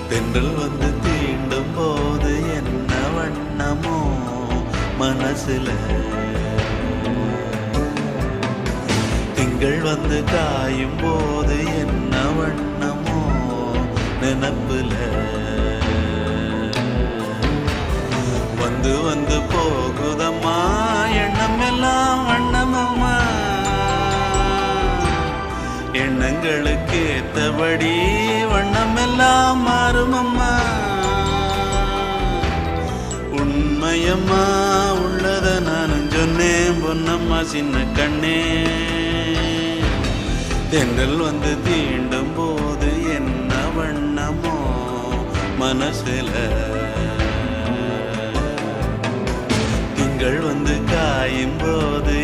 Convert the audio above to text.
தென்றல் வந்து தீண்டும் போது என்ன வண்ணமோ மனசுல, திங்கள் வந்து காயும் போது என்ன வண்ணமோ நினப்புல, வந்து வந்து போகுதம்மா எண்ணம் எல்லாம் வண்ணமம்மா, எண்ணங்களுக்கு ஏத்தபடி வண்ணம் எல்லாம் மாறுமம்மா. உண்மையம்மா உள்ளத நானும் சொன்னேன் பொன்னம்மா சின்ன கண்ணே. தென்றல் வந்து தீண்டும் போது என்ன வண்ணமோ மனசுல, திங்கள் வந்து காயும் போது